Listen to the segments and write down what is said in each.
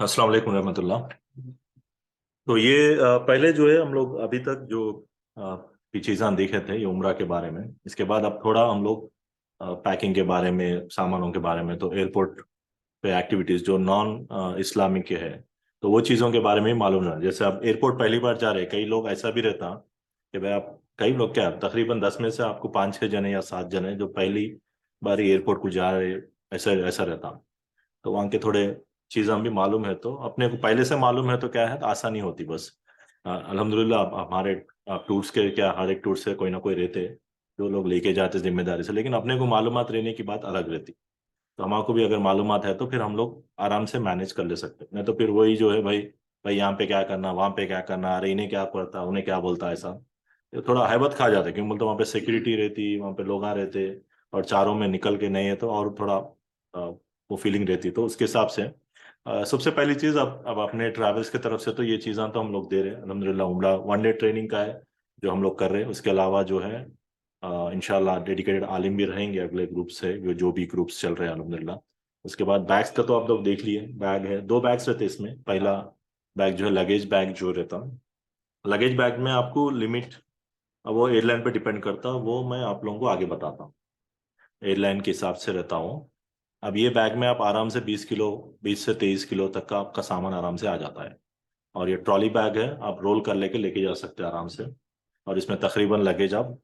अस्सलाम वालेकुम रहमतुल्लाह। तो ये पहले जो है हम लोग अभी तक जो चीज़ें देखे थे ये उम्रा के बारे में। इसके बाद अब थोड़ा हम लोग पैकिंग के बारे में, सामानों के बारे में, तो एयरपोर्ट पे एक्टिविटीज़ जो नॉन इस्लामिक के है तो वो चीज़ों के बारे में ही मालूम है। जैसे आप एयरपोर्ट पहली बार जा रहे हैं, कई लोग ऐसा भी रहता कि भाई आप, कई लोग क्या, तकरीबन 10 में से आपको 5-6 जने या 7 जने जो पहली बार एयरपोर्ट को जा रहे, ऐसा ऐसा रहता। तो वहाँ के थोड़े चीज़ें भी मालूम है, तो अपने को पहले से मालूम है तो क्या है, तो आसानी होती बस। अल्हम्दुलिल्लाह हमारे टूर्स के क्या, हर एक टूर से कोई ना कोई रहते जो लोग लेके जाते जिम्मेदारी से, लेकिन अपने को मालूमात रहने की बात अलग रहती। तो हमारे भी अगर मालूमात है तो फिर हम लोग आराम से मैनेज कर ले सकते, नहीं तो फिर वही जो है भाई, भाई यहाँ पे क्या करना, वहाँ पे क्या करना, अरे इन्हें क्या पड़ता, उन्हें क्या बोलता, ऐसा ये थोड़ा हैबत खा जाता है। क्यों बोलते, वहाँ पे सिक्योरिटी रहती, वहाँ पे लोग आ रहते, और चारों में निकल के नहीं है तो और थोड़ा वो फीलिंग रहती। तो उसके हिसाब से सबसे पहली चीज़, अब अपने ट्रैवल्स की तरफ से तो ये चीज़ें तो हम लोग दे रहे हैं अल्हम्दुलिल्लाह। उम्रा 1 डे ट्रेनिंग का है जो हम लोग कर रहे हैं। उसके अलावा जो है इंशाल्लाह डेडिकेटेड आलिम भी रहेंगे अगले ग्रुप से, जो भी ग्रुप्स चल रहे हैं अल्हम्दुलिल्लाह। उसके बाद बैग्स का तो आप लोग देख लिए, बैग है, 2 बैग्स रहते हैं इसमें। पहला बैग जो है लगेज बैग जो रहता, लगेज बैग में आपको लिमिट, अब वो एयरलाइन पे डिपेंड करता, वो मैं आप लोगों को आगे बताता हूँ। एयरलाइन के हिसाब से रहता हूँ। अब ये बैग में आप आराम से 20 किलो, 20 से 23 किलो तक का आपका सामान आराम से आ जाता है। और ये ट्रॉली बैग है, आप रोल कर लेके जा सकते हैं आराम से। और इसमें तकरीबन लगेज आप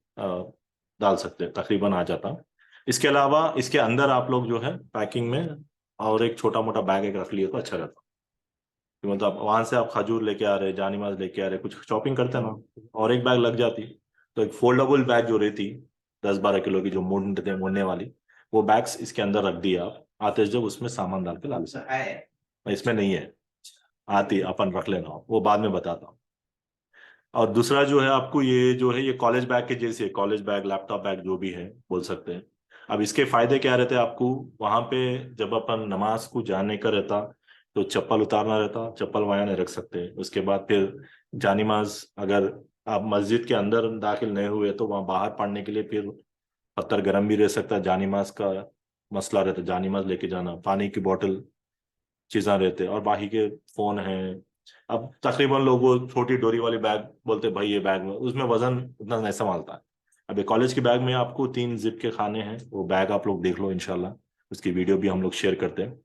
डाल सकते हैं, तकरीबन आ जाता। इसके अलावा इसके अंदर आप लोग जो है पैकिंग में और एक छोटा मोटा बैग एक रख लिए तो अच्छा रहता। कि मतलब वहां से आप खजूर लेके आ रहे, जानीमाज लेके आ रहे, कुछ शॉपिंग करते हैं ना, और एक बैग लग जाती। तो एक फोल्डेबल बैग जो रहती 10-12 किलो की, जो मुड़ने वाली, वो बैग्स इसके अंदर रख दिए आप, आते जब उसमें सामान डाल के ला सकते। इसमें नहीं है, आती अपन रख लेना, वो बाद में बताता हूँ। और दूसरा जो है आपको, ये जो है ये कॉलेज बैग के जैसे, कॉलेज बैग, लैपटॉप बैग जो भी है बोल सकते हैं। अब इसके फायदे क्या रहते हैं आपको, वहां पे जब अपन नमाज को जाने का रहता तो चप्पल उतारना रहता, चप्पल वहां नहीं रख सकते। उसके बाद फिर जानिमाज, अगर आप मस्जिद के अंदर दाखिल नहीं हुए तो वहां बाहर पढ़ने के लिए फिर पत्थर गर्म भी रह सकता है, जानिमाज का मसला रहता है, जानिमाज लेके जाना, पानी की बोतल, चीज़ें रहते हैं, और बाकी के फोन है। अब तकरीबन लोग वो छोटी डोरी वाली बैग बोलते हैं, भाई ये बैग में, उसमें वजन उतना नहीं संभालता है। अब ये कॉलेज के बैग में आपको 3 जिप के खाने हैं, वो बैग आप लोग देख लो इंशाल्लाह, उसकी वीडियो भी हम लोग शेयर करते हैं।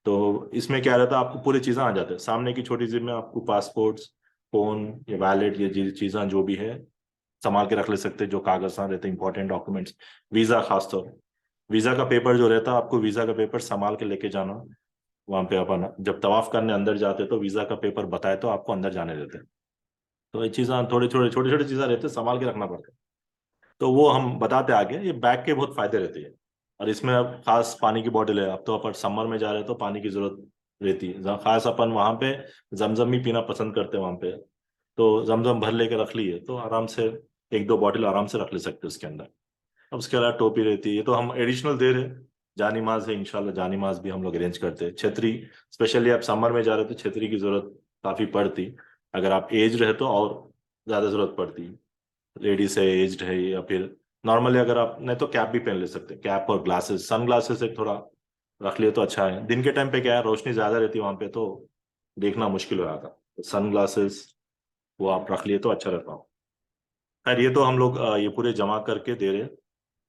तो इसमें क्या रहता है, आपको पूरी चीज़ें आ जाते हैं। सामने की छोटी जिप में आपको पासपोर्ट्स, फोन, या वैलेट, ये चीज़ें जो भी है संभाल के रख ले सकते हैं, जो कागज रहते हैं, इंपॉर्टेंट डॉक्यूमेंट्स, वीज़ा खासतौर, वीज़ा का पेपर जो रहता है, आपको वीज़ा का पेपर संभाल के लेके जाना। वहां पे अपन जब तवाफ करने अंदर जाते तो वीजा का पेपर बताए तो आपको अंदर जाने देते हैं। तो ये चीज़ें थोड़ी थोड़ी छोटी छोटी चीज़ें रहती है, संभाल के रखना पड़ता है। तो वो हम बताते आगे, ये बैग के बहुत फायदे रहते हैं। और इसमें अब खास पानी की बोतल है, अब तो अपन समर में जा रहे हैं तो पानी की जरूरत रहती है, खास अपन वहां पे जमजम ही पीना पसंद करते हैं वहां पे। तो जमजम भर लेके रख लिए तो आराम से 1-2 बॉटल आराम से रख ले सकते हैं उसके अंदर। अब उसके अलावा टोपी रहती है, ये तो हम एडिशनल दे रहे हैं। जानीमाज है, इंशाल्लाह जानीमाज भी हम लोग अरेंज करते हैं। छतरी, स्पेशली आप समर में जा रहे हो तो छतरी की जरूरत काफी पड़ती। अगर आप एज रहे तो और ज्यादा जरूरत पड़ती, लेडीज है, एज्ड है, या फिर नॉर्मली अगर आप नहीं तो कैप भी पहन ले सकते हैं। कैप और ग्लासेस, सन ग्लासेस एक थोड़ा रख लिए तो अच्छा है। दिन के टाइम पे क्या है, रोशनी ज्यादा रहती है वहां पे, तो देखना मुश्किल हो जाता। सन ग्लासेस वो आप रख लिए तो अच्छा रहता। खैर ये तो हम लोग ये पूरे जमा करके दे रहे हैं।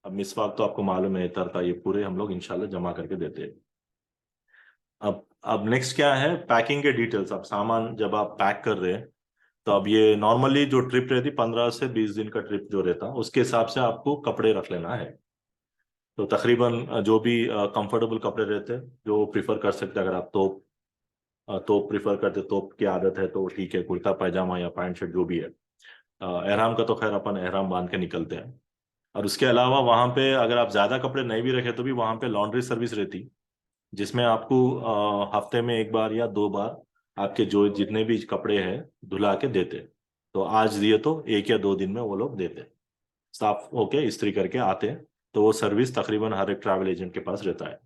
अब मिसवाक तो आपको मालूम है इतर का, ये पूरे हम लोग इंशाल्लाह जमा करके देते हैं। अब नेक्स्ट क्या है, पैकिंग के डिटेल्स। अब सामान जब आप पैक कर रहे हैं तो अब ये नॉर्मली जो ट्रिप रहती 15 से 20 दिन का ट्रिप जो रहता उसके हिसाब से आपको कपड़े रख लेना है। तो तकरीबन जो भी कंफर्टेबल कपड़े रहते हैं, जो प्रिफर कर सकते हैं, अगर आप तोप प्रिफर करते, तोप की आदत है तो ठीक है, कुर्ता पैजामा या पैंट शर्ट जो भी है। एहराम का तो खैर अपन एहराम बांध के निकलते हैं। और उसके अलावा वहां पे अगर आप ज्यादा कपड़े नहीं भी रखे तो भी वहां पे लॉन्ड्री सर्विस रहती, जिसमें आपको हफ्ते में 1 बार या 2 बार आपके जो जितने भी कपड़े हैं धुला के देते। तो आज दिए तो 1 या 2 दिन में वो लोग देते, साफ होके इस्त्री करके आते। तो वो सर्विस तकरीबन हर एक ट्रैवल एजेंट के पास रहता है।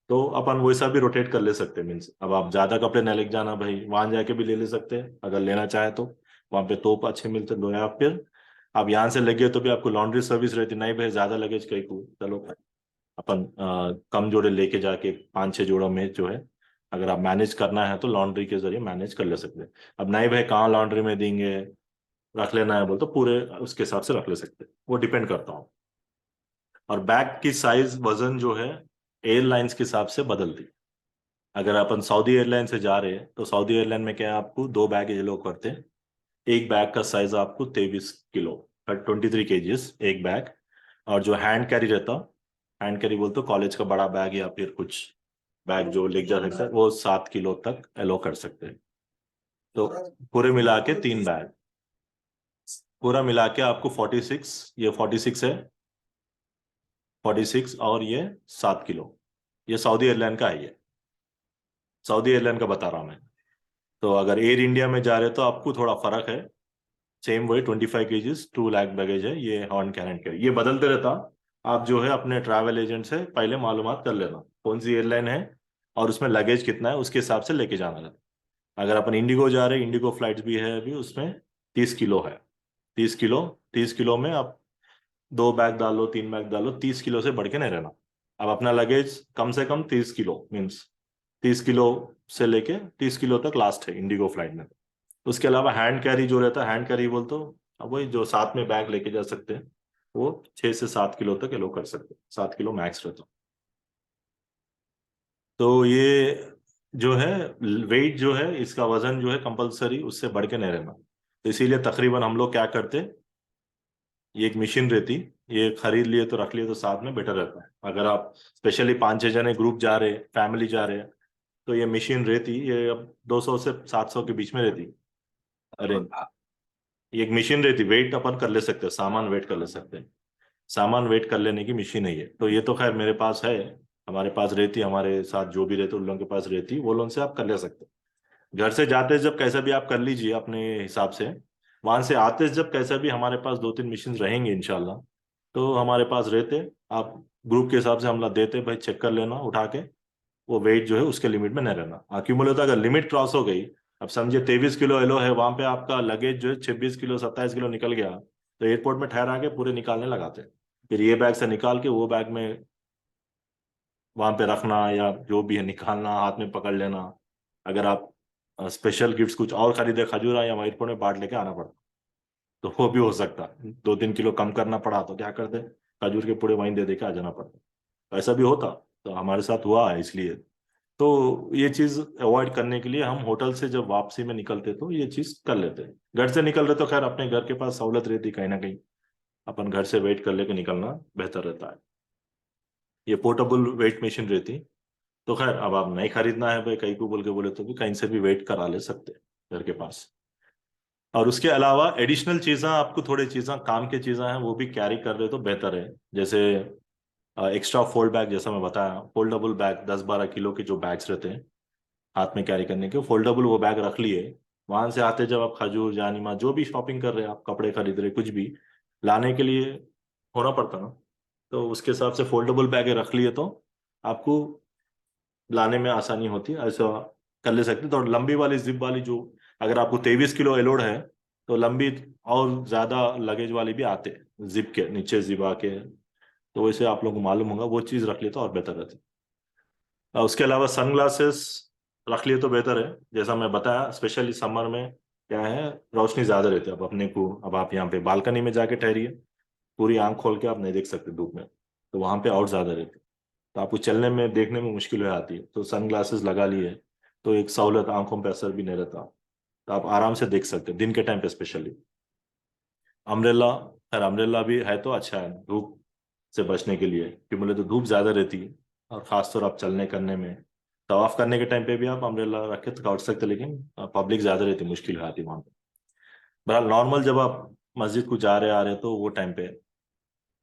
तो अपन वैसा भी रोटेट कर ले सकते हैं। मीन्स अब आप ज्यादा कपड़े नहीं लेके जाना भाई, वहां जाके भी ले ले सकते हैं अगर लेना चाहे तो। वहां पे तोप अच्छे मिलते दो, या फिर आप यहाँ से लगे तो भी आपको लॉन्ड्री सर्विस रहती, नहीं भाई ज्यादा लगेज कहीं को, चलो अपन कम जोड़े लेके जाके 5-6 जोड़ों में जो है अगर आप मैनेज करना है तो लॉन्ड्री के जरिए मैनेज कर ले सकते हैं। अब नहीं भाई कहाँ लॉन्ड्री में देंगे, रख लेना है बोल तो पूरे उसके हिसाब से रख ले सकते हैं, वो डिपेंड करता हूँ। और बैग की साइज वजन जो है एयरलाइंस के हिसाब से बदलती। अगर अपन सऊदी एयरलाइन से जा रहे हैं तो सऊदी एयरलाइन में क्या है, आपको 2 बैग ये लोग करते हैं। एक बैग का साइज आपको 23 किलो, 23 केजीज एक बैग। और जो हैंड कैरी रहता, हैंड कैरी बोलते तो कॉलेज का बड़ा बैग या फिर कुछ बैग जो लेके जा सकता है, वो 7 किलो तक एलो कर सकते हैं। तो पूरे मिला के 3 बैग, पूरा मिला के आपको 46, ये 46 है, 46 और ये 7 किलो। ये सऊदी एयरलाइन का है, ये सऊदी एयरलाइन का बता रहा हूं मैं। तो अगर एयर इंडिया में जा रहे हो तो आपको थोड़ा फर्क है। सेम वही 25 केजीज 2 लाख बैगेज है ये हॉर्न कैन के, ये बदलते रहता। आप जो है अपने ट्रैवल एजेंट से पहले मालूमात कर लेना कौन सी एयरलाइन है और उसमें लगेज कितना है, उसके हिसाब से लेके जाना है। अगर अपन इंडिगो जा रहे हैं, इंडिगो फ्लाइट्स भी है अभी, उसमें 30 किलो है। 30 किलो, 30 किलो में आप 2 बैग डालो 3 बैग डालो, 30 किलो से बढ़ के नहीं रहना। अब अपना लगेज कम से कम 30 किलो मीन्स 30 किलो से लेके 30 किलो तक लास्ट है इंडिगो फ्लाइट में। उसके अलावा हैंड कैरी जो रहता है, हैंड कैरी बोल तो अब वही जो साथ में बैग लेके जा सकते हैं, वो 6 से 7 किलो तक एलो कर सकते हैं, 7 किलो मैक्स रहता है। तो ये जो है वेट जो है, इसका वजन जो है कंपलसरी उससे बढ़ के नहीं रहना। तो इसीलिए तकरीबन हम लोग क्या करते, ये एक मशीन रहती, ये खरीद लिए तो रख लिए तो साथ में बेटर रहता है। अगर आप स्पेशली 5-6 जने ग्रुप जा रहे, फैमिली जा रहे हैं, तो ये मशीन रहती, ये अब 200 से 700 के बीच में रहती। अरे ये एक मशीन रहती, वेट अपन कर ले सकते हैं, सामान वेट कर ले सकते हैं। सामान वेट कर लेने की मशीन है ये। तो ये तो खैर मेरे पास है, हमारे पास रहती, हमारे साथ जो भी रहते उन लोगों के पास रहती, वो लोगों से आप कर ले सकते हैं। घर से जाते जब कैसा भी आप कर लीजिए अपने हिसाब से। वहां से आते जब कैसा भी हमारे पास 2-3 मशीन रहेंगे इंशाल्लाह, तो हमारे पास रहते, आप ग्रुप के हिसाब से हमला देते भाई चेक कर लेना उठा के, वो वेट जो है उसके लिमिट में नहीं रहना। अक्यूमुलेट अगर लिमिट क्रॉस हो गई, अब समझिए 23 किलो एलो है, वहां पे आपका लगेज जो है 26 किलो 27 किलो निकल गया, तो एयरपोर्ट में ठहरा के पूरे निकालने लगाते हैं। फिर ये बैग से निकाल के वो बैग में वहां पे रखना, या जो भी है निकालना, हाथ में पकड़ लेना। अगर आप स्पेशल गिफ्ट्स कुछ और खरीदे, खजूरा या एयरपोर्ट में बांट लेके आना पड़ता, तो वो भी हो सकता। 2-3 किलो कम करना पड़ा तो क्या करते, खजूर के पूरे वहीं दे दे के आ जाना पड़ता। ऐसा भी होता, तो हमारे साथ हुआ है इसलिए। तो ये चीज अवॉइड करने के लिए हम होटल से जब वापसी में निकलते तो ये चीज कर लेते हैं। घर से निकल रहे तो खैर अपने घर के पास सहूलत रहती, कहीं ना कहीं अपन घर से वेट कर लेके निकलना बेहतर रहता है। ये पोर्टेबल वेट मशीन रहती। तो खैर अब आप नहीं खरीदना है भाई कहीं को बोल के बोले तो भी कहीं से भी वेट करा ले सकते हैं घर के पास। और उसके अलावा एडिशनल चीज़ें, आपको थोड़ी चीज़ें काम की चीज़ें हैं वो भी कैरी कर रहे तो बेहतर है। जैसे एक्स्ट्रा फोल्ड बैग, जैसा मैं बताया, फोल्डेबल बैग 10-12 किलो के जो बैग्स रहते हैं हाथ में कैरी करने के, फोल्डेबल वो बैग रख लिए। वहां से आते जब आप खजूर जानिमा जो भी शॉपिंग कर रहे हैं, आप कपड़े खरीद रहे कुछ भी लाने के लिए होना पड़ता ना, तो उसके हिसाब से फोल्डेबल बैग रख लिए तो आपको लाने में आसानी होती है, ऐसा कर ले सकते। तो लंबी वाली जिप वाली जो, अगर आपको 23 किलो एलोड है, तो लंबी और ज्यादा लगेज वाली भी आते हैं जिप के नीचे जिप आके, तो वैसे आप लोगों को मालूम होगा, वो चीज रख लिए तो और बेहतर रहती है। उसके अलावा सनग्लासेस रख लिए तो बेहतर है। जैसा मैं बताया स्पेशली समर में क्या है, रोशनी ज्यादा रहती है। अब अपने को, अब आप यहाँ पे बालकनी में जाके ठहरिए, पूरी आंख खोल के आप नहीं देख सकते धूप में, तो वहां पे और ज्यादा रहती है, तो आपको चलने में देखने में मुश्किल हो आती है। तो सन ग्लासेस लगा लिए तो एक सहूलत, आंखों पे असर भी नहीं रहता, तो आप आराम से देख सकते हैं दिन के टाइम पे स्पेशली। अम्ब्रेला, खैर अम्ब्रेला भी है तो अच्छा है धूप से बचने के लिए, क्योंकि बोले तो धूप ज्यादा रहती है। और खासतौर आप चलने करने में, तवाफ करने के टाइम पे भी आप अम्ब्रेला रख के तो काट सकते, लेकिन पब्लिक ज्यादा रहती, मुश्किल हो आती वहां पे। बहरहाल नॉर्मल जब आप मस्जिद को जा रहे आ रहे तो वो टाइम पे,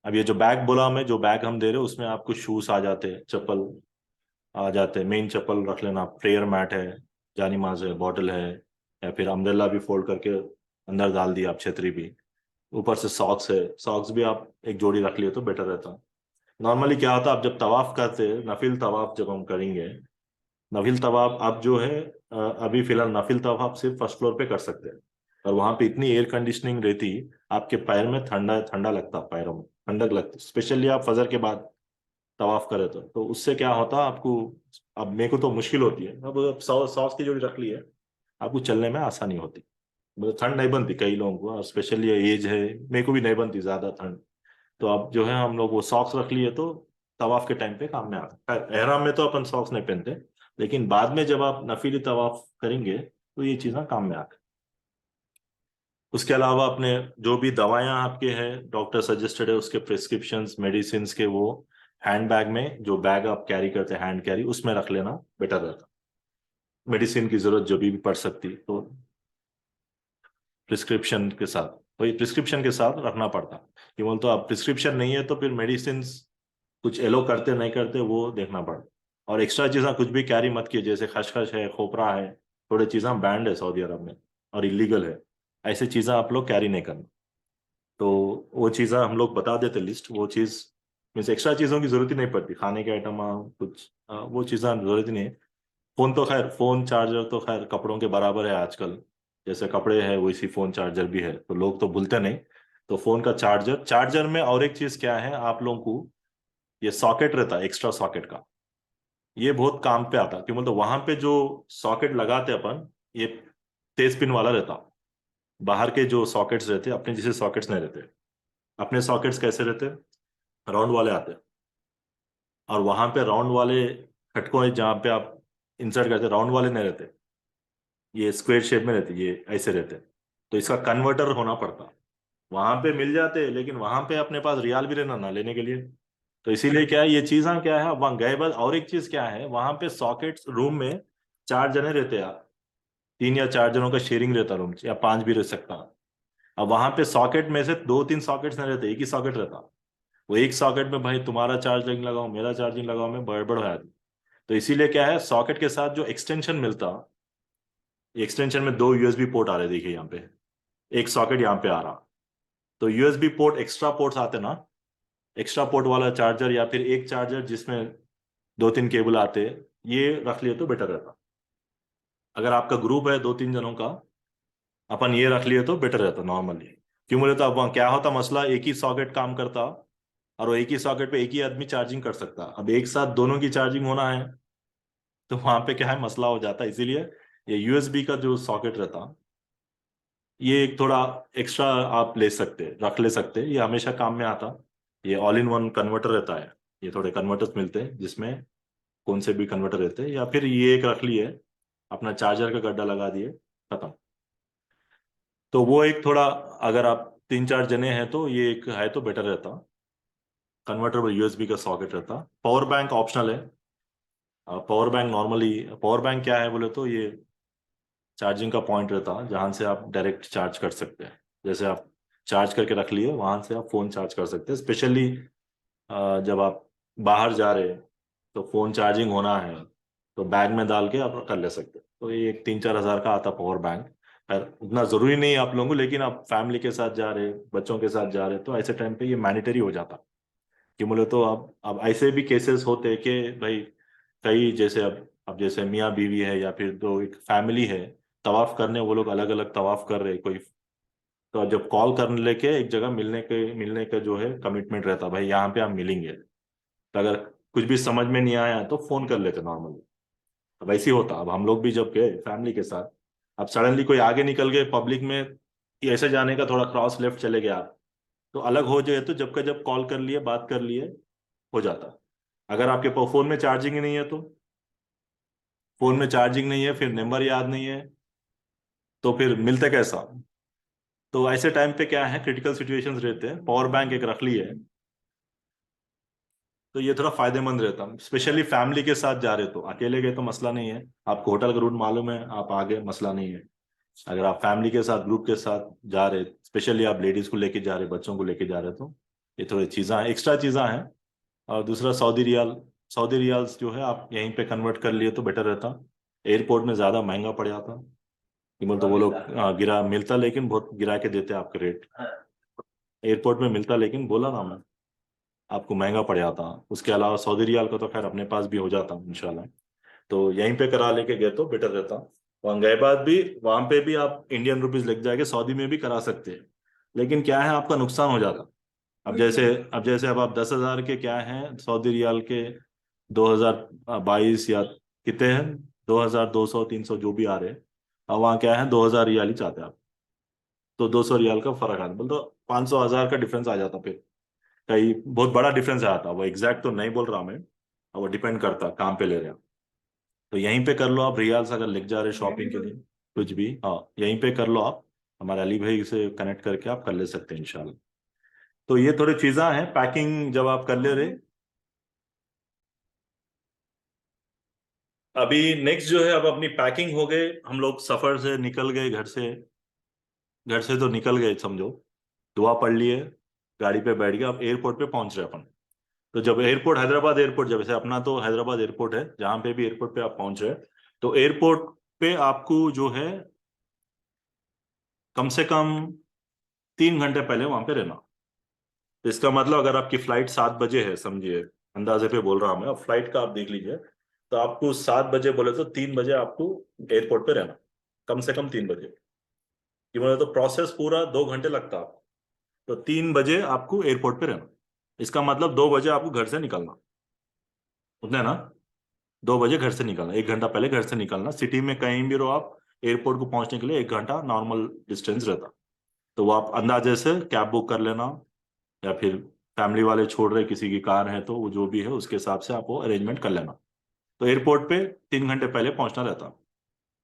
अब ये जो बैग बोला मैं, जो बैग हम दे रहे हैं उसमें आपको शूज आ जाते हैं, चप्पल आ जाते हैं। मेन चप्पल रख लेना, प्रेयर मैट है, जानी माज है, बॉटल है, या फिर अम्ब्रेला भी फोल्ड करके अंदर डाल दिया आप, छतरी भी। ऊपर से सॉक्स है, सॉक्स भी आप एक जोड़ी रख लिए तो बेटर रहता। नॉर्मली क्या होता है, आप जब तवाफ करते हैं, नफिल तवाफ जब हम करेंगे, नफिल तवाफ आप जो है अभी फिलहाल नफिल तवाफ सिर्फ फर्स्ट फ्लोर पे कर सकते हैं। और वहां पे इतनी एयर कंडीशनिंग रहती, आपके पैर में ठंडा ठंडा लगता, पैरों में ठंडक लगती, स्पेशली आप फजर के बाद तवाफ करे तो उससे क्या होता आपको, अब मेरे को तो मुश्किल होती है, अब सॉस की जोड़ी रख ली है, आपको चलने में आसानी होती, मतलब ठंड नहीं बनती कई लोगों को, और स्पेशली एज है, मेरे को भी नहीं बनती ज्यादा ठंड। तो अब जो है हम लोग वो सॉक्स रख लिए तो तवाफ के टाइम पे काम में आता है। एहराम में तो अपन सॉक्स नहीं पहनते, लेकिन बाद में जब आप नफीली तवाफ करेंगे तो ये चीज़ें काम में आती। उसके अलावा अपने जो भी दवाएं आपके हैं डॉक्टर सजेस्टेड है उसके प्रिस्क्रिप्शंस मेडिसिन के, वो हैंड बैग में, जो बैग आप कैरी करते हैं हैंड कैरी, उसमें रख लेना बेटर रहता। मेडिसिन की जरूरत जब भी पड़ सकती तो प्रिस्क्रिप्शन के साथ, तो ये प्रिस्क्रिप्शन के साथ रखना पड़ता। कि बोल तो अब प्रिस्क्रिप्शन नहीं है तो फिर मेडिसिन कुछ एलो करते नहीं करते वो देखना पड़ता। और एक्स्ट्रा चीज़ें कुछ भी कैरी मत कीजिए, जैसे खसखस है, खोपरा है, थोड़े चीज़ें बैंड है सऊदी अरब में और इलीगल है, ऐसी चीज़ें आप लोग कैरी नहीं करना। तो वो चीज़ें हम लोग बता देते लिस्ट, वो चीज़ मीन्स एक्स्ट्रा चीज़ों की जरूरत ही नहीं पड़ती, खाने के आइटम कुछ वो चीज़ें जरूरत ही नहीं है। फोन तो खैर, फोन चार्जर तो खैर कपड़ों के बराबर है आजकल, जैसे कपड़े हैं वैसी फोन चार्जर भी है, तो लोग तो भूलते नहीं। तो फोन का चार्जर, चार्जर में और एक चीज़ क्या है आप लोगों को, ये सॉकेट रहता है एक्स्ट्रा सॉकेट का, ये बहुत काम पे आता है, क्यों मतलब वहां पे जो सॉकेट लगाते अपन, ये तेज पिन वाला रहता। बाहर के जो सॉकेट्स रहते अपने जैसे सॉकेट्स नहीं रहते। अपने सॉकेट्स कैसे रहते, राउंड वाले आते हैं, और वहां पे राउंड वाले खटकों है जहाँ पे आप इंसर्ट करते, राउंड वाले नहीं रहते, ये स्क्वायर शेप में रहते, ये ऐसे रहते। तो इसका कन्वर्टर होना पड़ता। वहां पे मिल जाते हैं, लेकिन वहां पे अपने पास रियाल भी रहना ना लेने के लिए। तो इसीलिए क्या है, ये चीज़ें क्या है, वहां गए बाद और एक चीज क्या है, वहां पे सॉकेट्स रूम में 4 जने रहते हैं, 3 या 4 जनों का शेयरिंग रहता रूम, या 5 भी रह सकता। अब वहां पे सॉकेट में से 2-3 सॉकेट्स नहीं रहते, एक ही सॉकेट रहता। वो एक सॉकेट में भाई तुम्हारा चार्जिंग लगाओ मेरा चार्जिंग लगाओ में बड़बड़ हो जाती। तो इसीलिए क्या है, सॉकेट के साथ जो एक्सटेंशन मिलता, एक्सटेंशन में 2 यूएसबी पोर्ट आ रहे, देखिए यहाँ पे एक सॉकेट यहाँ पे आ रहा। तो यूएसबी पोर्ट, एक्स्ट्रा पोर्ट्स आते ना, एक्स्ट्रा पोर्ट वाला चार्जर, या फिर एक चार्जर जिसमें 2-3 केबल आते, ये रख लिए तो बेटर रहता। अगर आपका ग्रुप है 2-3 जनों का, अपन ये रख लिए तो बेटर रहता नॉर्मली। क्यों बोले तो अब वहाँ क्या होता मसला, एक ही सॉकेट काम करता, और वो एक ही सॉकेट पे एक ही आदमी चार्जिंग कर सकता। अब एक साथ दोनों की चार्जिंग होना है, तो वहां पे क्या है मसला हो जाता है। इसीलिए ये यूएसबी का जो सॉकेट रहता, ये एक थोड़ा एक्स्ट्रा आप ले सकते, रख ले सकते, ये हमेशा काम में आता। ये ऑल इन वन कन्वर्टर रहता है, ये थोड़े कन्वर्टर्स मिलते हैं जिसमें कौन से भी कन्वर्टर रहते हैं, या फिर ये एक रख लिए, अपना चार्जर का गड्ढा लगा दिए, खत्म। तो वो एक थोड़ा, अगर आप 3-4 जने हैं तो ये एक है तो बेटर रहता। कन्वर्टेबल यूएसबी का सॉकेट रहता। पावर बैंक ऑप्शनल है। Power bank normally, power bank क्या है बोले तो ये चार्जिंग का पॉइंट रहता जहां से आप डायरेक्ट चार्ज कर सकते हैं। जैसे आप चार्ज करके रख लिए, वहां से आप फोन चार्ज कर सकते हैं, स्पेशली जब आप बाहर जा रहे हैं तो फोन चार्जिंग होना है, तो बैग में डाल के आप कर ले सकते हैं। तो ये एक 3-4 हज़ार का आता पावर बैंक। खैर उतना जरूरी नहीं है आप लोगों को, लेकिन आप फैमिली के साथ जा रहे, बच्चों के साथ जा रहे, तो ऐसे टाइम पे ये मैंडेटरी हो जाता। कि बोले तो अब ऐसे भी केसेस होते हैं कि भाई कई, जैसे अब जैसे मियाँ बीवी है या फिर दो एक फैमिली है, तवाफ करने वो लोग अलग अलग तवाफ कर रहे कोई, तो जब कॉल करने लेके एक जगह मिलने का जो है कमिटमेंट रहता, भाई यहाँ पे हम मिलेंगे, तो अगर कुछ भी समझ में नहीं आया तो फोन कर लेते नॉर्मली। अब ऐसे ही होता, अब हम लोग भी जब गए फैमिली के साथ, अब सडनली कोई आगे निकल गए पब्लिक में, कि ऐसे जाने का थोड़ा क्रॉस लेफ्ट चले गया, तो अलग हो जाए तो जब का जब कॉल कर लिए बात कर लिए हो जाता। अगर आपके फोन में चार्जिंग ही नहीं है तो, फोन में चार्जिंग नहीं है फिर नंबर याद नहीं है, तो फिर मिलते कैसा। तो ऐसे टाइम पे क्या है, क्रिटिकल सिचुएशंस रहते हैं, पावर बैंक एक रख ली है, तो ये थोड़ा फायदेमंद रहता। स्पेशली फैमिली के साथ जा रहे तो, अकेले गए तो मसला नहीं है, आपको होटल का रूट मालूम है आप आगे, मसला नहीं है। अगर आप फैमिली के साथ ग्रुप के साथ जा रहे, स्पेशली आप लेडीज को लेके जा रहे, बच्चों को लेके जा रहे, तो ये थोड़ी चीज़ें हैं, एक्स्ट्रा चीज़ें हैं। और दूसरा सऊदी रियाल, सऊदी रियाल्स जो है आप यहीं पे कन्वर्ट कर लिए तो बेटर रहता। एयरपोर्ट में ज़्यादा महंगा पड़ जाता, कीमत तो वो लोग गिरा मिलता, लेकिन बहुत गिरा के देते आपके रेट। एयरपोर्ट में मिलता, लेकिन बोला ना मैं आपको महंगा पड़ जाता। उसके अलावा सऊदी रियाल का तो खैर अपने पास भी हो जाता इंशाल्लाह। तो यहीं पे करा लेके गए तो बेटर रहता। वहाँ गए बाद भी, वहाँ पे भी आप इंडियन रुपीज लग जाएंगे, सऊदी में भी करा सकते हैं, लेकिन क्या है आपका नुकसान हो जाता। अब जैसे आप 10,000 के क्या हैं सऊदी रियाल के 2022 या कितने हैं 2,200 300 जो भी आ रहे हैं। अब वहाँ क्या है 2,000 रियाल ही चाहते हैं आप। तो 200 रियाल का फर्क आता बोल तो 500 1000 का डिफरेंस आ जाता फिर। कहीं बहुत बड़ा डिफरेंस आता वो एग्जैक्ट तो नहीं बोल रहा मैं। अब वो डिपेंड करता काम पे ले रहे हैं। तो यहीं पे कर लो आप रियाल्स अगर लेके जा रहे शॉपिंग के लिए कुछ भी हाँ यहीं पे कर लो आप। हमारे अली भाई से कनेक्ट करके आप कर ले सकते हैं इंशाल्लाह। तो ये थोड़ी चीज़ें हैं पैकिंग जब आप कर ले रहे। अभी नेक्स्ट जो है अब अपनी पैकिंग हो गए हम लोग सफर से निकल गए घर से तो निकल गए समझो। दुआ पढ़ लिए गाड़ी पे बैठ गए अब एयरपोर्ट पे पहुंच रहे अपन। तो जब एयरपोर्ट हैदराबाद एयरपोर्ट जब से अपना तो हैदराबाद एयरपोर्ट है जहां पे भी एयरपोर्ट पे आप पहुंच रहे हैं। तो एयरपोर्ट पे आपको जो है कम से कम 3 घंटे पहले वहां पे रहना। तो इसका मतलब अगर आपकी फ्लाइट 7 बजे है समझिए अंदाजे पे बोल रहा हूं मैं अब फ्लाइट का आप देख लीजिए। तो आपको 7 बजे बोले तो 3 बजे आपको एयरपोर्ट पे रहना कम से कम 3 बजे। कि बोले तो प्रोसेस पूरा 2 घंटे लगता है आपको। तो 3 बजे आपको एयरपोर्ट पे रहना। इसका मतलब 2 बजे आपको घर से निकलना उतने ना। 2 बजे घर से निकलना 1 घंटा पहले घर से निकलना सिटी में कहीं भी रहो आप। एयरपोर्ट को पहुंचने के लिए 1 घंटा नॉर्मल डिस्टेंस रहता। तो वो आप अंदाजे से कैब बुक कर लेना। या फिर फैमिली वाले छोड़ रहे किसी की कार है तो वो जो भी है उसके हिसाब से आप वो अरेंजमेंट कर लेना। तो एयरपोर्ट पे 3 घंटे पहले पहुंचना रहता।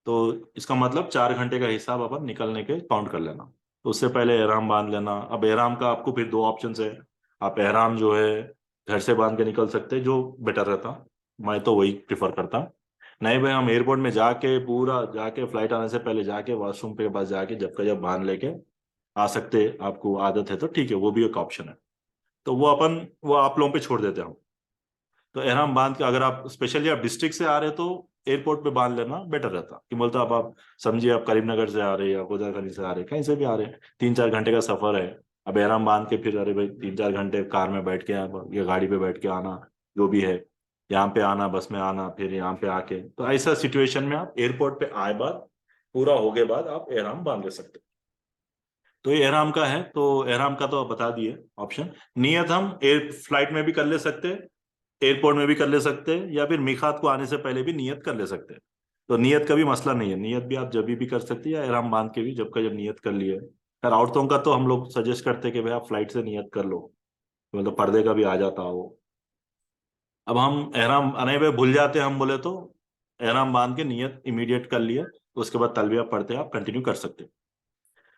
तो इसका मतलब 4 घंटे का हिसाब अपन निकलने के काउंट कर लेना। तो उससे पहले एहराम बांध लेना अब एहराम का आपको फिर दो ऑप्शन है। आप एहराम जो है घर से बांध के निकल सकते हैं जो बेटर रहता। मैं तो वही प्रिफर करता। नहीं भाई हम एयरपोर्ट में जाके पूरा जाके फ्लाइट आने से पहले जाके वॉशरूम पे बस जाके जब का जब बांध लेके आ सकते आपको आदत है तो ठीक है वो भी एक ऑप्शन है। तो वो आप लोगों पे छोड़ देते हैं हम। तो एहराम बांध के अगर आप स्पेशली आप डिस्ट्रिक्ट से आ रहे हो तो एयरपोर्ट पे बांध लेना बेटर रहता कि बोलते आप समझिए आप करीमनगर से आ रहे हैं या गोदाखली से आ रहे हैं कहीं से भी आ रहे हैं 3-4 घंटे का सफर है। अब एहराम बांध के फिर अरे भाई 3-4 घंटे कार में बैठ के या गाड़ी पे बैठ के आना जो भी है यहाँ पे आना बस में आना फिर यहाँ पे आके तो ऐसा सिचुएशन में आप एयरपोर्ट पे आए बाद पूरा हो गए बाद आप एहराम बांध ले सकते हैं। तो ये एहराम का है तो एहराम का तो आप बता दिए ऑप्शन। नियत हम एयर फ्लाइट में भी कर ले सकते हैं एयरपोर्ट में भी कर ले सकते हैं या फिर मीकात को आने से पहले भी नियत कर ले सकते हैं। तो नियत का भी मसला नहीं है नियत भी आप जब भी कर सकते हैं या एहराम बांध के भी जब का जब नियत कर लिए। यार औरतों का तो हम लोग सजेस्ट करते हैं कि भाई आप फ्लाइट से नियत कर लो मतलब पर्दे का भी आ जाता हो। अब हम एहराम अने भाई भूल जाते हैं हम बोले तो एहराम बांध के नियत इमीडिएट कर लिए उसके बाद तलबिया पढ़ते आप कंटिन्यू कर सकते हैं।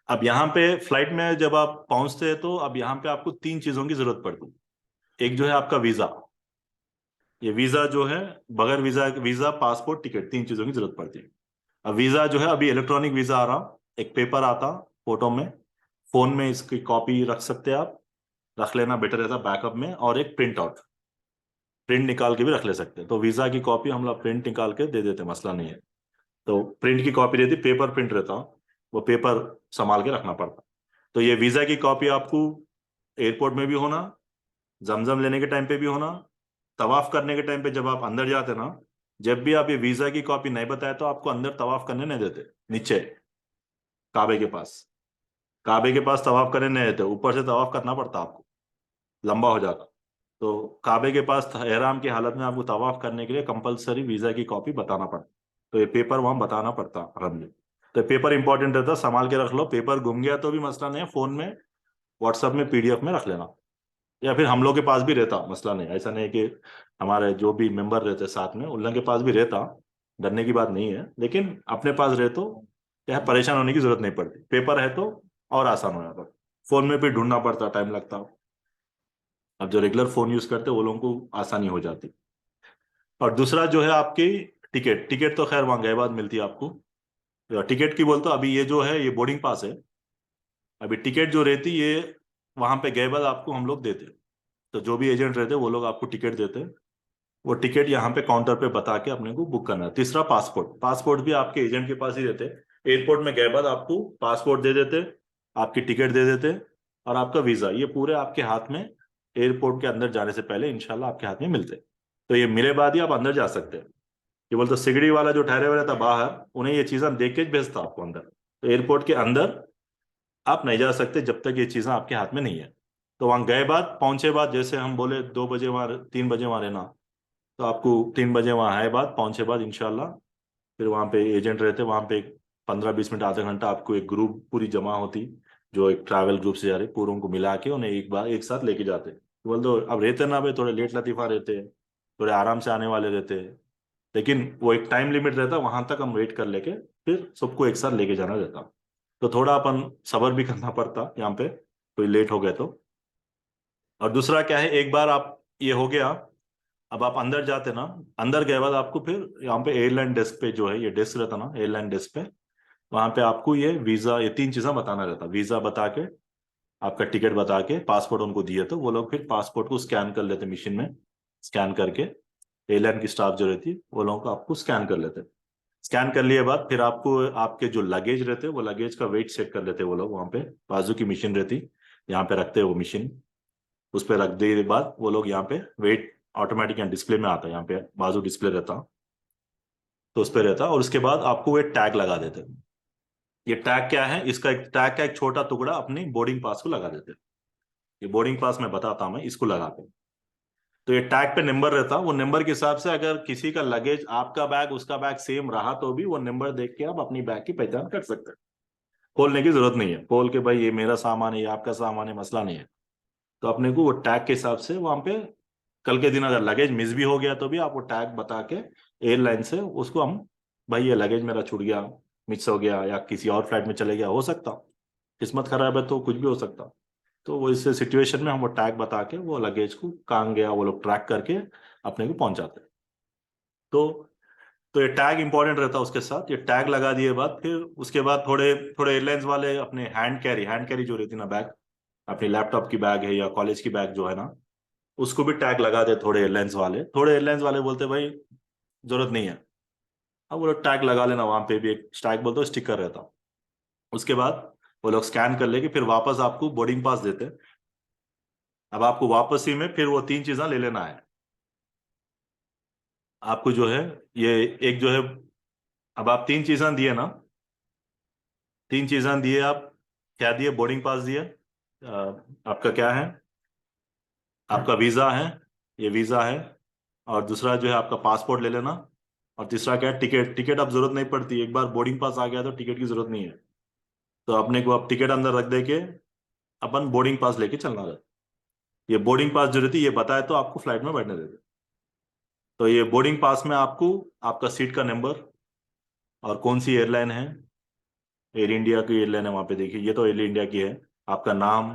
अब यहाँ पे फ्लाइट में जब आप पहुंचते हैं तो अब यहाँ पे आपको 3 चीजों की जरूरत पड़ती है। एक जो है आपका वीजा। ये वीजा जो है बगैर वीजा पासपोर्ट टिकट 3 चीजों की जरूरत पड़ती है। अब वीजा जो है अभी इलेक्ट्रॉनिक वीजा आ रहा एक पेपर आता फोटो में फोन में इसकी कॉपी रख सकते हैं आप। रख लेना बेटर रहता बैकअप में और एक प्रिंट आउट प्रिंट निकाल के भी रख ले सकते हैं। तो वीजा की कॉपी हम लोग प्रिंट निकाल के दे देते मसला नहीं है। तो प्रिंट की कॉपी रहती पेपर प्रिंट रहता वो पेपर संभाल के रखना पड़ता। तो ये वीजा की कॉपी आपको एयरपोर्ट में भी होना जमजम लेने के टाइम पे भी होना तवाफ करने के टाइम पे जब आप अंदर जाते ना जब भी आप ये वीजा की कॉपी नहीं बताए तो आपको अंदर तवाफ करने नहीं देते नीचे काबे के पास। काबे के पास तवाफ करने नहीं देते ऊपर से तवाफ करना पड़ता आपको लंबा हो जाता। तो काबे के पास एहराम की हालत में आपको तवाफ करने के लिए कंपलसरी वीजा की कॉपी बताना पड़ता। तो ये पेपर वहां बताना पड़ता हमें। तो पेपर इंपॉर्टेंट रहता संभाल के रख लो पेपर गुम गया तो भी मसला नहीं है फोन में व्हाट्सएप में पीडीएफ में रख लेना। या फिर हम लोग के पास भी रहता मसला नहीं ऐसा नहीं कि हमारे जो भी मेंबर रहते साथ में उन लोगों के पास भी रहता। डरने की बात नहीं है लेकिन अपने पास रहे तो क्या है, परेशान होने की जरूरत नहीं पड़ती पेपर है तो और आसान हो जाता। फोन में भी ढूंढना पड़ता टाइम लगता। अब जो रेगुलर फोन यूज करते वो लोगों को आसानी हो जाती। और दूसरा जो है आपकी टिकट टिकट तो खैर वहां गए बाद मिलती है आपको। टिकट की बोलते अभी ये जो है ये बोर्डिंग पास है। अभी टिकट जो रहती ये वहां पे गए बाद आपको हम लोग देते। तो जो भी एजेंट रहते वो लोग आपको टिकट देते। वो टिकट यहाँ पे काउंटर पे बता के अपने को बुक करना है। तीसरा पासपोर्ट पासपोर्ट भी आपके एजेंट के पास ही रहते। एयरपोर्ट में गए बाद आपको पासपोर्ट दे देते आपकी टिकट दे देते और आपका वीजा ये पूरे आपके हाथ में एयरपोर्ट के अंदर जाने से पहले इंशाल्लाह आपके हाथ में मिलते। तो ये मिले बाद ही आप अंदर जा सकते हैं। ये बोलते सिगड़ी वाला जो ठहरे हुए रहता बाहर उन्हें ये चीजें देख के भेजता आपको अंदर। तो एयरपोर्ट के अंदर आप नहीं जा सकते जब तक ये चीजें आपके हाथ में नहीं है। तो वहां गए बाद पहुंचे बाद जैसे हम बोले 2 बजे वहां 3 बजे वहां रहना, तो आपको 3 बजे वहां आए बाद पहुंचे बाद इंशाल्लाह फिर वहां पे एजेंट रहते, वहां पे 15-20 मिनट आधा घंटा आपको एक ग्रुप पूरी जमा होती, जो एक ट्रैवल ग्रुप से जा रहे पूरों को मिला के उन्हें एक बार एक साथ लेके जाते। बोल दो अब रहते ना भाई, थोड़े लेट लतीफा रहते हैं, थोड़े आराम से आने वाले रहते हैं, लेकिन वो एक टाइम लिमिट रहता, वहां तक हम वेट कर लेके फिर सबको एक साथ लेके जाना रहता। तो थोड़ा अपन सबर भी करना पड़ता यहाँ पे, कोई लेट हो गया तो। और दूसरा क्या है, एक बार आप ये हो गया, अब आप अंदर जाते ना, अंदर गए बाद आपको फिर यहाँ पे एयरलाइन डेस्क पे जो है ये डेस्क रहता ना एयरलाइन डेस्क पे, वहां पे आपको ये वीजा ये 3 चीजें बताना रहता, वीजा बता के, आपका टिकट बता के, पासपोर्ट उनको दिए तो वो लोग फिर पासपोर्ट को स्कैन कर लेते मशीन में, स्कैन करके एयरलाइन की स्टाफ जो रहती है वो लोगों को आपको स्कैन कर लेते। स्कैन कर लिए बाद फिर आपको आपके जो लगेज रहते वो लगेज का वेट चेक कर लेते वो लोग, वहां पे बाजू की मशीन रहती, यहाँ पे रखते हैं वो मशीन, उस पर रख देने के बाद वो लोग यहाँ पे वेट ऑटोमेटिक यहाँ डिस्प्ले में आता है, यहाँ पे बाजू डिस्प्ले रहता, तो उस पर रहता, और उसके बाद आपको वो टैग लगा देते। ये टैग क्या है, इसका एक टैग का एक छोटा टुकड़ा अपनी बोर्डिंग पास को लगा देते। ये बोर्डिंग पास मैं बताता हूँ, मैं इसको लगाते हैं। तो ये टैग पे नंबर रहता, वो नंबर के हिसाब से अगर किसी का लगेज आपका बैग उसका बैग सेम रहा तो भी वो नंबर देख के आप अपनी बैग की पहचान कर सकते हैं। खोलने की जरूरत नहीं है, खोल के भाई ये मेरा सामान है ये आपका सामान है, मसला नहीं है। तो अपने को वो टैग के हिसाब से वहां पे कल के दिन अगर लगेज मिस भी हो गया तो भी आप वो टैग बता के एयरलाइन से उसको हम, भाई ये लगेज मेरा छूट गया, मिस हो गया, या किसी और फ्लाइट में चले गया, हो सकता, किस्मत खराब है तो कुछ भी हो सकता। तो वो इस सिचुएशन में हम वो टैग बता के वो लगेज को कहाँ गया वो लोग ट्रैक करके अपने को पहुंचाते हैं। तो तो ये टैग इंपॉर्टेंट रहता है, उसके साथ ये टैग लगा दिए बाद फिर उसके बाद थोड़े थोड़े एयरलाइंस वाले अपने हैंड कैरी जो रहती ना बैग, अपनी लैपटॉप की बैग है या कॉलेज की बैग जो है ना, उसको भी टैग लगा दे थोड़े एयरलाइंस वाले। थोड़े एयरलाइंस वाले बोलते भाई जरूरत नहीं है, अब वो लोग टैग लगा लेना, वहां पे भी एक टैग बोलते हो स्टिकर रहता। उसके बाद वो लोग स्कैन कर लेके फिर वापस आपको बोर्डिंग पास देते। अब आपको वापसी में फिर वो 3 चीजें ले लेना है आपको जो है, ये एक जो है, अब आप 3 चीजें दिए ना, 3 चीजें दिए आप, क्या दिए, बोर्डिंग पास दिए, आपका क्या है, आपका वीजा है, ये वीजा है, और दूसरा जो है आपका पासपोर्ट ले लेना, और तीसरा क्या है, टिकट। टिकट अब जरूरत नहीं पड़ती, एक बार बोर्डिंग पास आ गया तो टिकट की जरूरत नहीं है, तो अपने को अब टिकट अंदर रख दे के अपन बोर्डिंग पास लेके चलना रहता। ये बोर्डिंग पास जो रहती है ये बताए तो आपको फ्लाइट में बैठने देते। तो ये बोर्डिंग पास में आपको आपका सीट का नंबर और कौन सी एयरलाइन है, एयर इंडिया की एयरलाइन है वहां पे देखिए, ये तो एयर इंडिया की है, आपका नाम,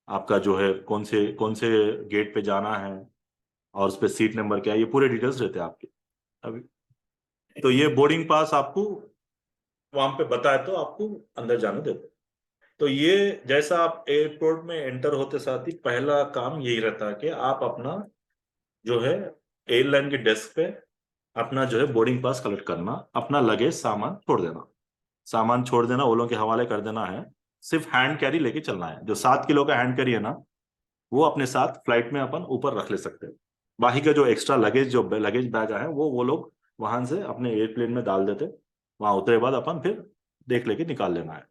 आपका जो है कौन से गेट पे जाना है, और उस पे सीट नंबर क्या है, ये पूरे डिटेल्स रहते हैं आपके। अभी तो ये बोर्डिंग पास आपको वहां पे बताए तो आपको अंदर जाने देते। तो ये जैसा आप एयरपोर्ट में एंटर होते साथ ही पहला काम यही रहता है कि आप अपना जो है एयरलाइन के डेस्क पे अपना जो है बोर्डिंग पास कलेक्ट करना, अपना लगेज सामान छोड़ देना, सामान छोड़ देना वो लोगों के हवाले कर देना है। सिर्फ हैंड कैरी लेके चलना है, जो 7 किलो का हैंड कैरी है ना, वो अपने साथ फ्लाइट में अपन ऊपर रख ले सकते हैं। बाकी का जो एक्स्ट्रा लगेज जो लगेज बैग है वो लोग वहां से अपने एयरप्लेन में डाल देते, वहां उतरे बाद अपन फिर देख लेके निकाल लेना है।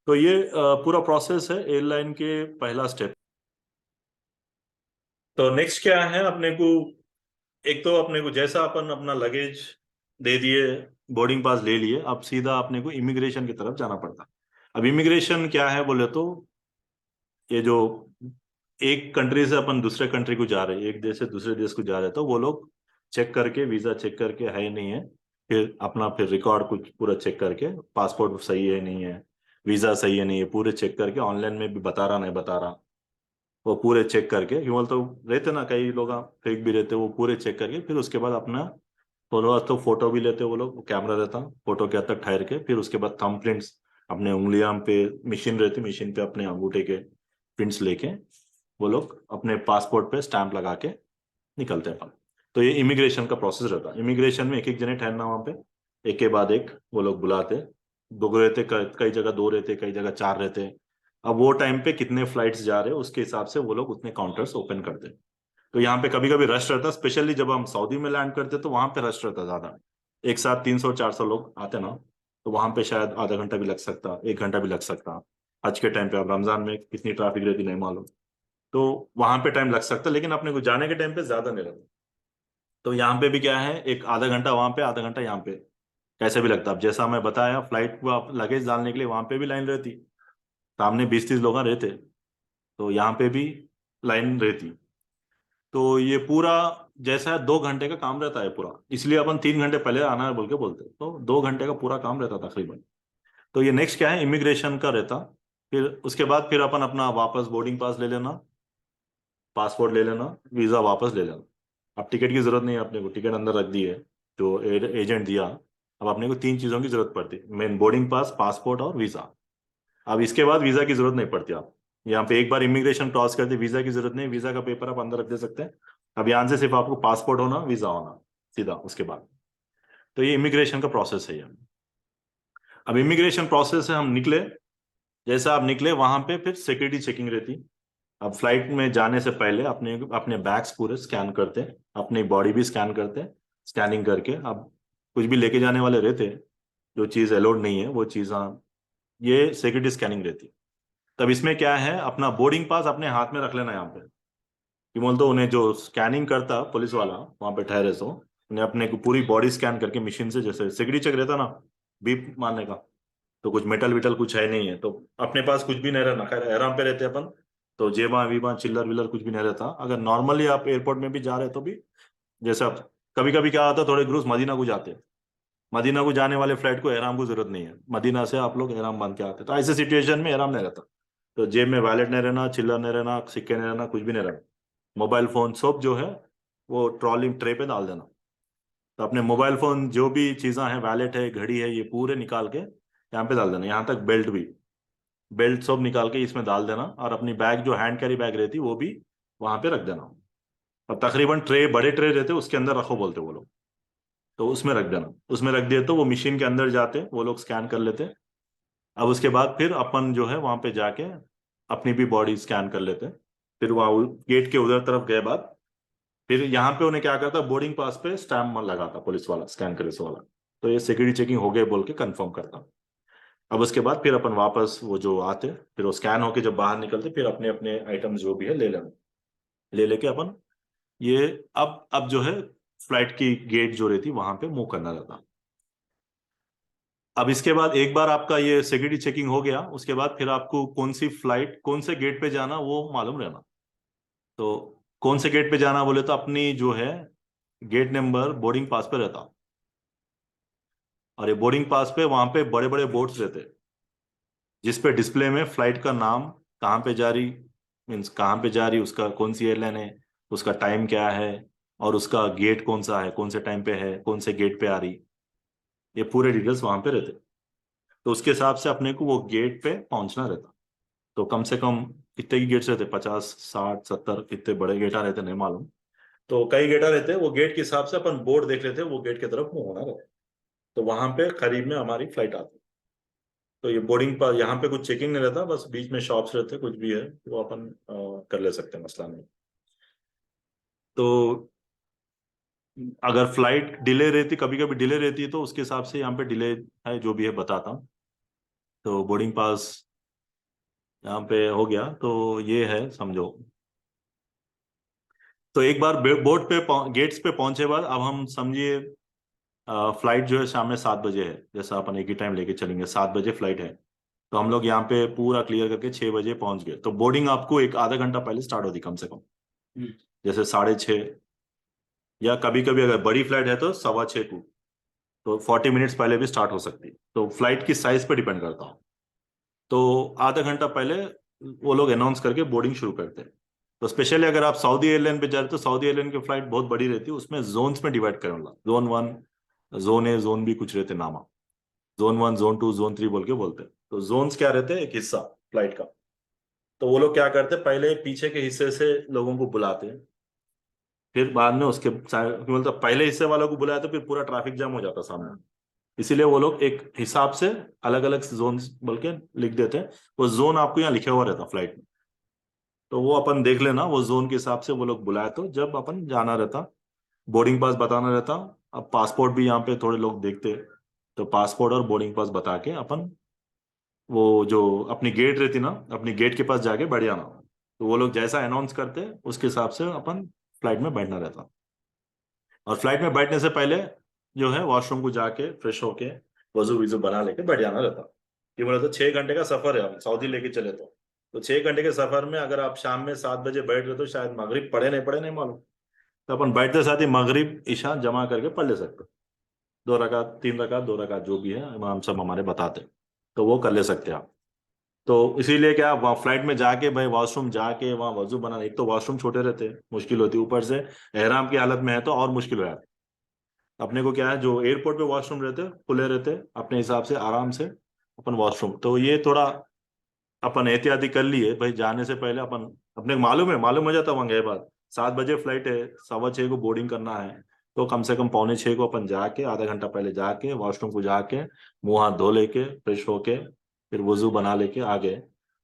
तो ये पूरा प्रोसेस है एयरलाइन के पहला स्टेप। तो नेक्स्ट क्या है अपने को, एक तो अपने को जैसा अपन अपना लगेज दे दिए, बोर्डिंग पास ले लिए, अब सीधा अपने को इमिग्रेशन की तरफ जाना पड़ता। अब इमिग्रेशन क्या है बोले तो, ये जो एक कंट्री से अपन दूसरे कंट्री को जा रहे हैं, एक देश से दूसरे देश को जा रहे हैं, तो वो लोग चेक करके वीजा चेक करके है नहीं है, फिर अपना फिर रिकॉर्ड कुछ पूरा चेक करके पासपोर्ट सही है नहीं है, वीजा सही है नहीं है, पूरे चेक करके ऑनलाइन में भी बता रहा नहीं बता रहा, वो पूरे चेक करके, क्यों बोलते रहते ना कई लोग फेक भी रहते, वो पूरे चेक करके फिर उसके बाद अपना थोड़ा तो फोटो भी लेते वो लोग, कैमरा रहता, फोटो के हद तक ठहर के, फिर उसके बाद थंब प्रिंट्स अपने उंगलियां पे, मशीन रहती मशीन पे अपने अंगूठे के प्रिंट्स लेके वो लोग अपने पासपोर्ट पे स्टैंप लगा के निकलते हैं। तो ये इमिग्रेशन का प्रोसेस रहता है। इमिग्रेशन में एक एक जने ठहरना वहां पे, एक के बाद एक वो लोग बुलाते, दो रहते, कई जगह 2 रहते, कई जगह 4 रहते। अब वो टाइम पे कितने फ्लाइट्स जा रहे हैं उसके हिसाब से वो लोग उतने काउंटर्स ओपन करते हैं। तो यहाँ पे कभी कभी रश रहता, स्पेशली जब हम सऊदी में लैंड करते तो वहां पे रश रहता ज्यादा, एक साथ 300-400 लोग आते ना, तो वहां पे शायद आधा घंटा भी लग सकता, 1 घंटा भी लग सकता। आज के टाइम पे, अब रमजान में कितनी ट्रैफिक रहती नहीं मालूम, तो वहां पे टाइम लग सकता है, लेकिन अपने को जाने के टाइम पे ज्यादा नहीं लगता। तो यहाँ पे भी क्या है, एक आधा घंटा वहां पे, आधा घंटा यहाँ पे, कैसे भी लगता है। अब जैसा मैं बताया, फ्लाइट को आप लगेज डालने के लिए वहां पे भी लाइन रहती, सामने 20-30 लोग रहते, तो यहाँ पे भी लाइन रहती। तो ये पूरा जैसा है 2 घंटे का काम रहता है पूरा, इसलिए अपन 3 घंटे पहले आना है बोल के बोलते हैं, तो 2 घंटे का पूरा काम रहता तकरीबन। तो ये नेक्स्ट क्या है, इमिग्रेशन का रहता। फिर उसके बाद फिर अपन अपना वापस बोर्डिंग पास ले लेना, पासपोर्ट ले लेना, वीजा वापस ले लेना। अब टिकट की जरूरत नहीं है अपने को, टिकट अंदर रख दी है जो एजेंट दिया। अब अपने को 3 चीजों की जरूरत पड़ती है, मेन बोर्डिंग पास, पासपोर्ट और वीजा। अब इसके बाद वीजा की जरूरत नहीं पड़ती। आप यहाँ पे एक बार इमिग्रेशन क्रॉस कर दे, वीजा की जरूरत नहीं, वीजा का पेपर आप अंदर रख दे सकते हैं। अब यहाँ से सिर्फ आपको पासपोर्ट होना, वीजा होना, सीधा उसके बाद। तो ये इमिग्रेशन का प्रोसेस है ये। अब इमिग्रेशन प्रोसेस से हम निकले, जैसा आप निकले वहां पे फिर सिक्योरिटी चेकिंग रहती। अब फ्लाइट में जाने से पहले अपने अपने बैग्स पूरे स्कैन करते हैं, अपनी बॉडी भी स्कैन करते हैं। स्कैनिंग करके अब कुछ भी लेके जाने वाले रहते हैं, जो चीज़ अलाउड नहीं है वो चीज़, ये सिक्योरिटी स्कैनिंग रहती। तब इसमें क्या है, अपना बोर्डिंग पास अपने हाथ में रख लेना यहाँ पे, कि बोल तो उन्हें जो स्कैनिंग करता पुलिस वाला वहां पे ठहरे सो, उन्हें अपने को पूरी बॉडी स्कैन करके मशीन से, जैसे सिक्योरिटी चेक रहता ना, बीप मारने का, तो कुछ मेटल विटल कुछ है नहीं है, तो अपने पास कुछ भी नहीं रहना, खैर आराम पे रहते अपन। तो जेबा वीबा चिल्लर विल्लर कुछ भी नहीं रहता। अगर नॉर्मली आप एयरपोर्ट में भी जा रहे हो तो भी, जैसे आप कभी कभी क्या होता है, थोड़े ग्रुप मदीना को जाते हैं, मदीना को जाने वाले फ्लाइट को एहराम की जरूरत नहीं है, मदीना से आप लोग एहराम बांध के आते हैं, तो ऐसे सिचुएशन में एहराम नहीं रहता। तो जेब में वैलेट नहीं रहना, चिल्लर नहीं रहना, सिक्के नहीं रहना, कुछ भी नहीं रहना। मोबाइल फोन सब जो है वो ट्रॉली ट्रे पे डाल देना। तो अपने मोबाइल फोन जो भी चीज़ें हैं, वैलेट है, घड़ी है, ये पूरे निकाल के यहाँ पे डाल देना, यहाँ तक बेल्ट भी, बेल्ट सब निकाल के इसमें डाल देना। और अपनी बैग जो हैंड कैरी बैग रहती वो भी वहां पे रख देना। और तकरीबन ट्रे, बड़े ट्रे रहते उसके अंदर रखो बोलते वो लोग, तो उसमें रख देना। उसमें रख दिए तो वो मशीन के अंदर जाते, वो लोग स्कैन कर लेते। अब उसके बाद फिर अपन जो है वहां पे जाके अपनी भी बॉडी स्कैन कर लेते। फिर वहाँ गेट के उधर तरफ गए बाद, फिर यहाँ पे उन्हें क्या करता, बोर्डिंग पास पे स्टैम्प लगाता पुलिस वाला, स्कैन करे वाला, तो ये सिक्योरिटी चेकिंग हो गई बोल के कंफर्म करता। अब उसके बाद फिर अपन वापस वो जो आते, फिर वो स्कैन होके जब बाहर निकलते, फिर अपने अपने आइटम जो भी है ले लेना, ले लेके अपन ये, अब जो है फ्लाइट की गेट जो रहती वहां पे मूव करना रहता। अब इसके बाद एक बार आपका ये सिक्योरिटी चेकिंग हो गया, उसके बाद फिर आपको कौन सी फ्लाइट कौन से गेट पे जाना वो मालूम रहना। तो कौन से गेट पे जाना बोले तो अपनी जो है गेट नंबर बोर्डिंग पास पे रहता। और ये बोर्डिंग पास पे वहां पे बड़े बड़े बोर्ड्स रहते, जिस पे डिस्प्ले में फ्लाइट का नाम, कहाँ पे जा रही, मीन्स कहाँ पे जा रही, उसका कौन सी एयरलाइन है, उसका टाइम क्या है, और उसका गेट कौन सा है, कौन से टाइम पे है, कौन से गेट पे आ रही, ये पूरे डिटेल्स वहां पे रहते। तो उसके हिसाब से अपने को वो गेट पे पहुंचना रहता। तो कम से कम कितने की गेट्स रहते, 50, 60, 70, कितने बड़े गेटा रहते नहीं मालूम। तो कई गेटा रहते, वो गेट के हिसाब से अपन बोर्ड देख लेते, वो गेट की तरफ मुंह होना रहता। तो वहां पे करीब में हमारी फ्लाइट आती। तो ये बोर्डिंग पर यहाँ पे कुछ चेकिंग नहीं रहता, बस बीच में शॉप्स रहते, कुछ भी है वो अपन कर ले सकते हैं, मसला नहीं। तो अगर फ्लाइट डिले रहती, कभी कभी डिले रहती है, तो उसके हिसाब से यहाँ पे डिले है जो भी है बताता हूँ। तो बोर्डिंग पास यहाँ पे हो गया, तो ये है समझो। तो एक बार बोर्ड पे गेट्स पे पहुंचे बाद, अब हम समझिए फ्लाइट जो है शाम में 7 बजे है, जैसा अपन एक ही टाइम लेके चलेंगे, 7 बजे फ्लाइट है। तो हम लोग यहाँ पे पूरा क्लियर करके 6 बजे पहुंच गए, तो बोर्डिंग आपको एक आधा घंटा पहले स्टार्ट होती कम से कम, जैसे 6:30, या कभी कभी अगर बड़ी फ्लाइट है तो 6:15 को, तो 40 मिनट्स पहले भी स्टार्ट हो सकती है, तो फ्लाइट की साइज पे डिपेंड करता हूँ। तो आधा घंटा पहले वो लोग अनाउंस करके बोर्डिंग शुरू करते हैं। तो स्पेशली अगर आप सऊदी एयरलाइन पे जा रहे हो, तो सऊदी एयरलाइन की फ्लाइट बहुत बड़ी रहती है, उसमें जोन्स में डिवाइड करेंगे, zone 1, zone A, zone B कुछ रहते नामा, जोन 1, जोन 2, जोन 3 बोल के बोलते हैं। तो जोन्स क्या रहते हैं, एक हिस्सा फ्लाइट का। तो वो लोग क्या करते हैं, पहले पीछे के हिस्से से लोगों को बुलाते हैं, फिर बाद में उसके मतलब पहले हिस्से वालों को बुलाया तो फिर पूरा ट्रैफिक जाम हो जाता सामने। इसीलिए वो लोग एक हिसाब से अलग अलग जोन बोल के लिख देते हैं। वो जोन आपको यहाँ लिखा हुआ रहता फ्लाइट में, तो वो अपन देख लेना, वो जोन के हिसाब से वो लोग बुलाए, तो जब अपन जाना रहता, बोर्डिंग पास बताना रहता। अब पासपोर्ट भी यहाँ पे थोड़े लोग देखते, तो पासपोर्ट और बोर्डिंग पास बता के अपन वो जो अपनी गेट रहती ना, अपनी गेट के पास जाके बैठ जाना। तो वो लोग जैसा अनाउंस करते उसके हिसाब से अपन फ्लाइट में बैठना रहता। और फ्लाइट में बैठने से पहले जो है वॉशरूम को जाके फ्रेश होके वजू विजू बना लेके बैठ जाना रहता। ये बोला तो 6 घंटे का सफर है, हम सऊदी लेके चले तो 6 घंटे के सफर में अगर आप शाम में 7 बजे बैठ रहे तो शायद मगरिब पढ़े नहीं मालूम। तो अपन बैठते साथ ही मगरिब ईशा जमा करके पढ़ ले सकते। 2 रकात 3 रकात 2 रकात जो भी है इमाम सब हमारे बताते, तो वो कर ले सकते हैं आप। तो इसीलिए क्या, वहाँ फ्लाइट में जाके भाई वॉशरूम जाके वहाँ वजू बनाना, एक तो वॉशरूम छोटे रहते हैं मुश्किल होती है, ऊपर से एहराम की हालत में है तो और मुश्किल हो जाता है। अपने को क्या है, जो एयरपोर्ट पे वॉशरूम रहते खुले रहते अपने हिसाब से आराम से अपन वॉशरूम, तो ये थोड़ा अपन एहतियाती कर लिए भाई जाने से पहले अपन। अपने को मालूम हो जाता वहां गए बाद 7 बजे फ्लाइट है, 6:15 को बोर्डिंग करना है। तो कम से कम 5:45 को अपन जाके आधा घंटा पहले जाके वॉशरूम को जाके मुंह हाथ धो लेके फ्रेश होके फिर वजू बना लेके आगे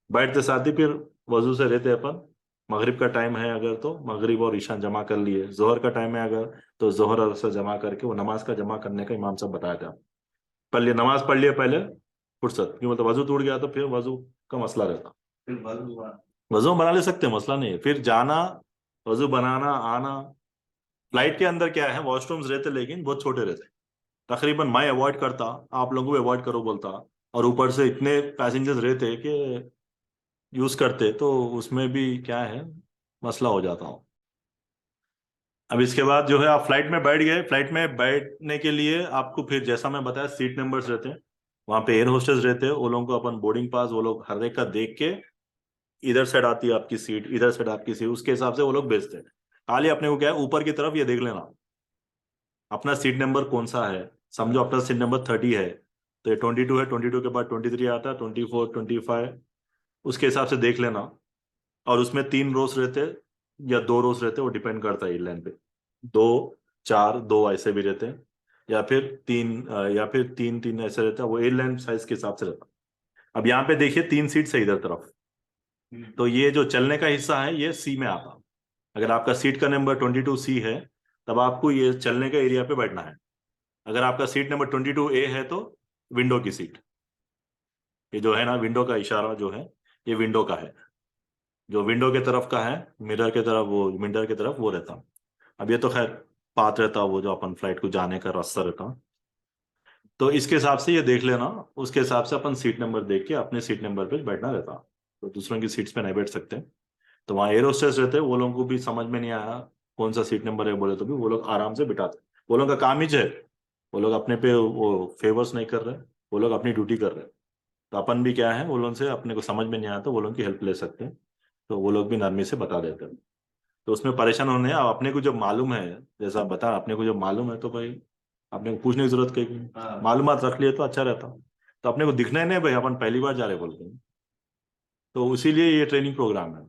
बैठते साथ ही फिर वजू से रहते अपन। मगरिब का टाइम है अगर तो मगरिब और ईशान जमा कर लिए, जोहर का टाइम है अगर तो जोहर और असर जमा करके वो नमाज का जमा करने का इमाम साहब बताया था। पढ़ लिया, नमाज पढ़ लिया पहले फुर्सत, क्यों मतलब वजू टूट गया तो फिर वजू का मसला रहता। फिर वजू बना ले सकते हैं, मसला नहीं है, फिर जाना वजू बनाना आना। फ्लाइट के अंदर क्या है, वॉशरूम्स रहते लेकिन बहुत छोटे रहते। तकरीबन मैं अवॉइड करता, आप लोगों को अवॉइड करो बोलता। और ऊपर से इतने पैसेंजर्स रहते कि यूज करते तो उसमें भी क्या है मसला हो जाता हूँ। अब इसके बाद जो है आप फ्लाइट में बैठ गए, फ्लाइट में बैठने के लिए आपको फिर जैसा मैं बताया सीट नंबर्स रहते हैं। वहां पे एयर होस्टेस रहते हैं, वो लोगों को अपन बोर्डिंग पास वो लोग हर एक का देख के इधर साइड आती है आपकी सीट, इधर साइड आपकी सीट, उसके हिसाब से वो लोग भेजते हैं। खाली अपने को क्या है ऊपर की तरफ ये देख लेना अपना सीट नंबर कौन सा है। समझो अपना सीट नंबर 30 है तो ये 22 है, 22 के बाद 23 आता है, 24 25 उसके हिसाब से देख लेना। और उसमें 3 रोज रहते या 2 रोज रहते, वो डिपेंड करता है एयरलाइन पे। 2 4 2 ऐसे भी रहते हैं, या फिर 3 या फिर 3 3 ऐसे रहता है, वो एयरलाइन साइज के हिसाब से रहता है। अब यहाँ पे देखिए 3 सीट्स है इधर तरफ, तो ये जो चलने का हिस्सा है ये सी में आता। अगर आपका सीट का नंबर 22C है तब आपको ये चलने का एरिया पे बैठना है। अगर आपका सीट नंबर 22A है तो विंडो की सीट, ये जो है ना विंडो का इशारा जो है ये विंडो का है, जो विंडो के तरफ का है मिरर के तरफ, वो मिरर की तरफ वो रहता। अब ये तो खैर पाथ रहता वो जो अपन फ्लाइट को जाने का रास्ता रहता। तो इसके हिसाब से ये देख लेना, उसके हिसाब से अपन सीट नंबर देख के अपने सीट नंबर पे बैठना रहता। तो दूसरों की सीट्स पे नहीं बैठ सकते। तो वहाँ एयर होस्टेस रहते वो लोगों को भी समझ में नहीं आया कौन सा सीट नंबर है बोले तो भी वो लोग आराम से बिठाते। वो लोग का काम ही है, वो लोग अपने पे वो फेवर्स नहीं कर रहे, वो लोग अपनी ड्यूटी कर रहे हैं। तो अपन भी क्या है वो लोगों से अपने को समझ में नहीं आता वो लोगों की हेल्प ले सकते हैं। तो वो लोग भी नरमी से बता देते हैं। तो उसमें परेशान होने अब अपने को जब मालूम है, जैसा आप बता अपने को जब मालूम है तो भाई अपने को पूछने की जरूरत कहीं, मालूमात रख लिए तो अच्छा रहता। तो अपने को दिखना ही नहीं भाई अपन पहली बार जा रहे बोलते हैं। तो इसीलिए ये ट्रेनिंग प्रोग्राम है।